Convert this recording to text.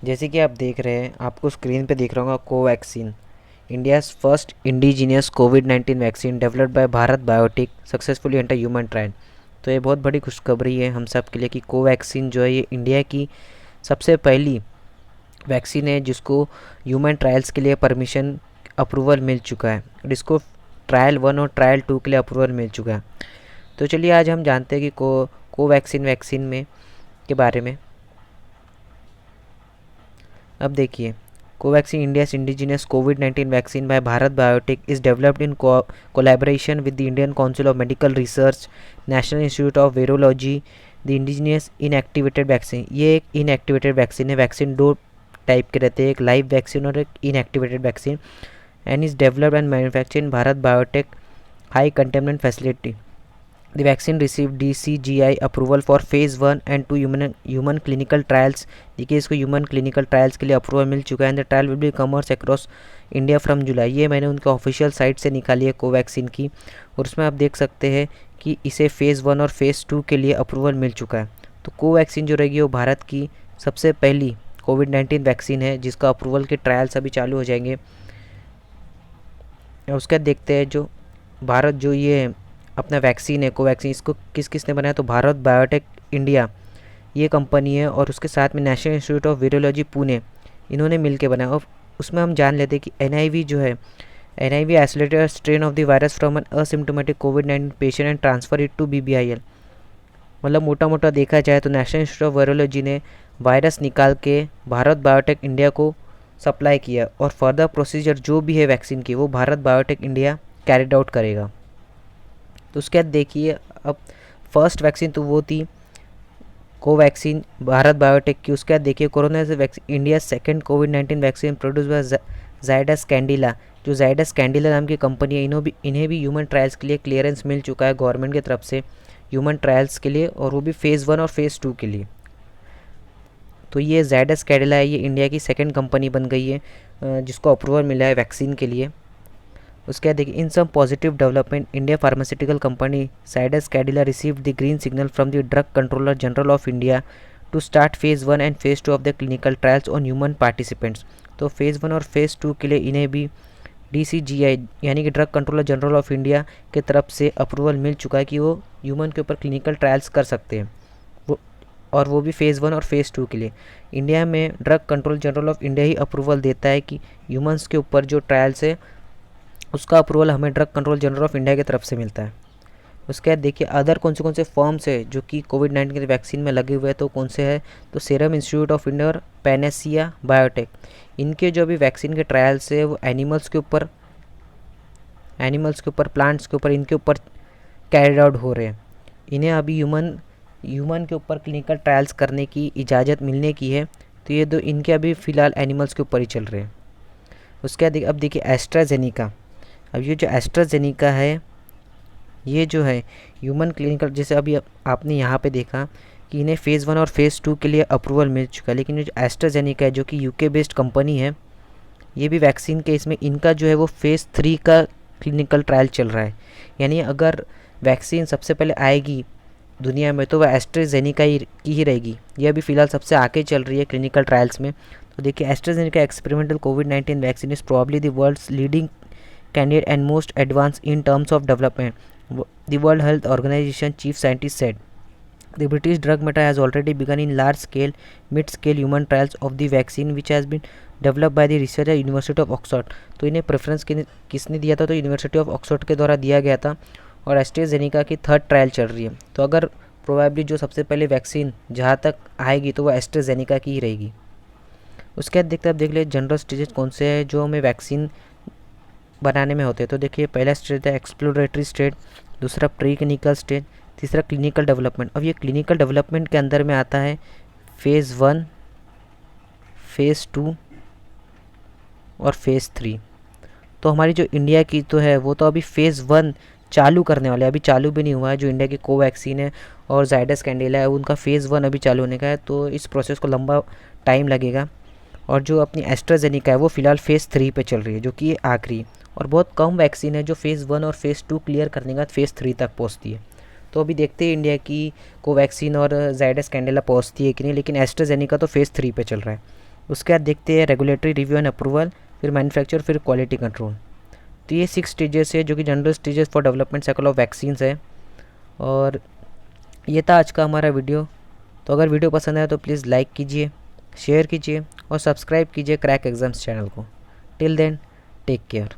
जैसे कि आप देख रहे हैं, आपको स्क्रीन पे दिख रहा होगा Covaxin, India's first indigenous covid vaccine developed by Bharat biotech successfully enter human trial. तो ये बहुत बड़ी खुशखबरी है हम सब के लिए कि कोवैक्सीन जो है ये इंडिया की सबसे पहली वैक्सीन है जिसको ह्यूमन ट्रायल्स के लिए परमिशन अप्रूवल मिल चुका है और इसको ट्रायल 1 और ट्रायल 2 के लिए अप्रूवल मिल चुका है। तो चलिए आज हम जानते हैं कि कोवैक्सीन वैक्सीन में के बारे में। अब देखिए, कोवैक्सीन इंडियाज इंडिजिनियस कोविड-19 vaccine by Bharat Biotech is developed in collaboration with the Indian Council of Medical Research, National institute of Virology, the indigenous inactivated vaccine. ये एक इनएक्टिवेटेड वैक्सीन है। वैक्सीन दो टाइप के रहते हैं, एक लाइव वैक्सीन और एक inactivated vaccine, and is developed and manufactured in Bharat Biotech high containment facility. The vaccine received DCGI approval for phase 1 and 2 human clinical trials। देखिए, इसको ह्यूमन क्लिनिकल ट्रायल्स के लिए अप्रूवल मिल चुका है and the trial will be commerce across India from जुलाई। ये मैंने उनके official site से निकाली है कोवैक्सीन की, और उसमें आप देख सकते हैं कि इसे फ़ेज़ 1 और फ़ेज़ 2 के लिए अप्रूवल मिल चुका है। तो कोवैक्सीन जो रहेगी वो भारत की सबसे पहली कोविड-19 वैक्सीन है जिसका अप्रूवल के ट्रायल्स अभी चालू हो जाएंगे। उसके बाद देखते हैं जो भारत जो ये अपना वैक्सीन है कोवैक्सीन, इसको किस किस ने बनाया। तो भारत बायोटेक इंडिया ये कंपनी है और उसके साथ में national institute of virology Pune, इन्होंने मिलकर बनाया। और उसमें हम जान लेते हैं कि एनआईवी जो है, NIV isolated strain of the virus from an asymptomatic कोविड-19 patient and transfer it to BBIL. मतलब मोटा मोटा देखा जाए तो नेशनल इंस्टीट्यूट ऑफ वायरोलॉजी ने वायरस निकाल के भारत बायोटेक इंडिया को सप्लाई किया और फर्दर प्रोसीजर जो भी है वैक्सीन की वो Bharat Biotech India carried out करेगा। तो उसके बाद देखिए, अब फर्स्ट वैक्सीन तो वो थी कोवैक्सीन भारत बायोटेक की। उसके बाद देखिए कोरोना से वैक्सीन इंडिया सेकंड कोविड-19 vaccine produce by Zydus Cadila. जो जायडस कैंडिला नाम की कंपनी है, इन्हें भी ह्यूमन ट्रायल्स के लिए क्लियरेंस मिल चुका है गवर्नमेंट की तरफ से ह्यूमन ट्रायल्स के लिए, और वो भी फ़ेज़ 1 और फ़ेज़ 2 के लिए। तो ये जायडस कैंडिला है, ये इंडिया की सेकेंड कंपनी बन गई है जिसको अप्रूवल मिला है वैक्सीन के लिए। उसके बाद देखिए, in some positive development India pharmaceutical company Zydus Cadila received the green signal from the drug controller general of India to start phase 1 and phase 2 of the clinical trials on human participants. तो phase 1 और phase 2 के लिए इन्हें भी DCGI यानी कि drug controller general of India के तरफ से अप्रूवल मिल चुका है कि वो ह्यूमन के ऊपर क्लिनिकल ट्रायल्स कर सकते हैं, वो भी फ़ेज़ 1 और फ़ेज़ 2 के लिए। इंडिया में drug control general of India he approval देता है कि ह्यूमन्स के ऊपर जो ट्रायल्स है उसका अप्रूवल हमें drug control general of India की तरफ से मिलता है। उसके बाद देखिए, अदर कौन से फर्म्स है जो कि कोविड-19 के वैक्सीन में लगे हुए हैं, तो कौन से हैं। तो सीरम इंस्टीट्यूट ऑफ इंडिया और पैनेसिया बायोटेक, इनके जो अभी वैक्सीन के ट्रायल्स है वो एनिमल्स के ऊपर, प्लांट्स के ऊपर, इनके ऊपर कैरिड आउट हो रहे हैं। इन्हें अभी ह्यूमन के ऊपर क्लिनिकल ट्रायल्स करने की इजाज़त मिलने की है। तो ये दो इनके अभी फ़िलहाल एनिमल्स के ऊपर ही चल रहे हैं। उसके बाद अब देखिए एस्ट्राजेनिका। अब ये जो एस्ट्राजेनिका है ये जो है ह्यूमन क्लिनिकल, जैसे अभी आपने यहाँ पे देखा कि इन्हें फ़ेज़ 1 और फ़ेज़ 2 के लिए अप्रूवल मिल चुका है, लेकिन जो एस्ट्राजेनिका है जो कि यूके बेस्ड कंपनी है, ये भी वैक्सीन के इसमें इनका जो है वो फ़ेज़ 3 का क्लिनिकल ट्रायल चल रहा है। यानी अगर वैक्सीन सबसे पहले आएगी दुनिया में तो वह एस्ट्राजेनिका की ही रहेगी। ये अभी फ़िलहाल सबसे आगे चल रही है क्लिनिकल ट्रायल्स में। तो देखिए, एस्ट्राजेनिका एक्सपेरिमेंटल कोविड-19 vaccine is probably the world's leading candidate and most advanced in terms of development, the World Health Organization chief scientist said. The British drug matter has already begun in large scale, mid scale human trials of the vaccine which has been developed by the researcher University of Oxford। तो इन्हें preference किसने दिया था, तो university of Oxford के द्वारा दिया गया था, और एस्ट्राजेनिका की थर्ड ट्रायल चल रही है। तो अगर प्रोबेबली जो सबसे पहले वैक्सीन जहाँ तक आएगी तो वह एस्ट्राजेनिका की ही रहेगी। उसके बाद देखते हैं, देख ले जनरल स्टेजेस कौन से हैं जो हमें वैक्सीन बनाने में होते हैं। तो देखिए, पहला स्टेज है एक्सप्लोरेटरी स्टेज, दूसरा प्री क्लिनिकल स्टेज, तीसरा क्लिनिकल डेवलपमेंट। अब ये क्लिनिकल डेवलपमेंट के अंदर में आता है फ़ेज़ 1, फ़ेज़ 2 और फ़ेज़ 3। तो हमारी जो इंडिया की तो है वो तो अभी फ़ेज़ 1 चालू करने वाले, अभी चालू भी नहीं हुआ है। जो इंडिया की कोवैक्सीन है और जायडस कैंडिला है उनका फ़ेज़ 1 अभी चालू होने का है, तो इस प्रोसेस को लंबा टाइम लगेगा। और जो अपनी एस्ट्राजेनिका है वो फ़िलहाल फ़ेज़ 3 पे चल रही है, जो कि आखिरी और बहुत कम वैक्सीन है जो फ़ेज़ 1 और फ़ेज़ 2 क्लियर करने के बाद फ़ेज़ 3 तक पहुंचती है। तो अभी देखते हैं इंडिया की कोवैक्सीन और जायडस कैंडिला पहुंचती है कि नहीं, लेकिन एस्ट्राजेनिका तो फ़ेज़ 3 पे चल रहा है। उसके बाद देखते हैं रेगुलेटरी रिव्यू एंड अप्रूवल, फिर मैन्युफैक्चर, फिर क्वालिटी कंट्रोल। तो ये 6 स्टेजेस है जो कि general stages for development cycle of vaccines है। और ये था आज का हमारा वीडियो। तो अगर वीडियो पसंद आए तो प्लीज़ लाइक कीजिए, शेयर कीजिए और सब्सक्राइब कीजिए क्रैक एग्जाम्स चैनल को। Till then, take care.